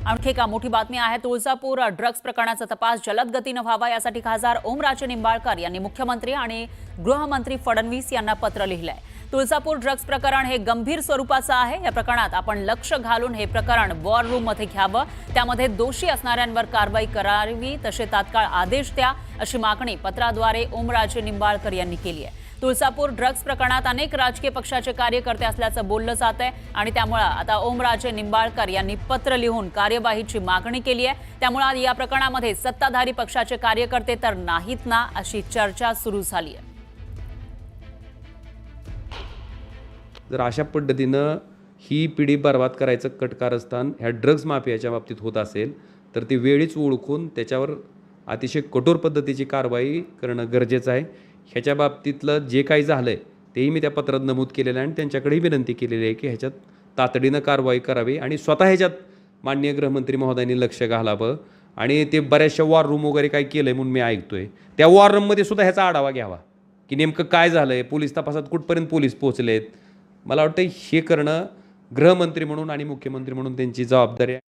आणखी एक मोठी बातमी आहे। तुळजापूर ड्रग्ज प्रकरणाचा तपास जलद गतीने व्हावा यासाठी खासदार ओमराजे निंबाळकर यांनी मुख्यमंत्री आणि गृहमंत्री फडणवीस यांना पत्र लिहिलंय। तुळजापूर ड्रग्ज प्रकरण हे गंभीर स्वरूपाचं आहे। या प्रकरणात आपण लक्ष घालून हे प्रकरण वॉर रूम मध्ये घ्यावं, त्यामध्ये दोषी असणाऱ्यांवर कारवाई करावी, तसे तात्काळ आदेश द्या, अशी मागणी पत्राद्वारे ओमराजे निंबाळकर यांनी केली आहे। तुळजापूर ड्रग्ज प्रकरणात अनेक राजकीय पक्षाचे कार्यकर्ते असल्याचं बोललं जात आहे आणि त्यामुळे आता ओमराजे निंबाळकर यांनी पत्र लिहून कार्यवाहीची मागणी केली आहे। त्यामुळे या प्रकरणामध्ये सत्ताधारी पक्षाचे कार्यकर्ते तर नाहीत ना, अशी चर्चा सुरू झाली आहे। जर अशा पद्धतीनं ही पिढी बर्बाद करायचं कटकारस्थान ह्या ड्रग्ज माफियाच्या बाबतीत होत असेल तर ती वेळीच ओळखून त्याच्यावर अतिशय कठोर पद्धतीची कारवाई करणं गरजेचं आहे। ह्याच्या बाबतीतलं जे काही झालं आहे तेही मी त्या पत्रात नमूद केलेलं आहे आणि त्यांच्याकडेही विनंती केलेली आहे की ह्याच्यात तातडीनं कारवाई करावी आणि स्वतः ह्याच्यात माननीय गृहमंत्री महोदयांनी लक्ष घालावं। आणि ते बऱ्याचशा वॉर रूम वगैरे काय केलं आहे म्हणून मी ऐकतोय, त्या वॉर रूममध्ये सुद्धा ह्याचा आढावा घ्यावा की नेमकं काय झालं आहे, पोलीस तपासात कुठपर्यंत पोलीस पोहोचलेत। मला वाटतं हे करणं गृहमंत्री म्हणून आणि मुख्यमंत्री म्हणून त्यांची जबाबदारी आहे।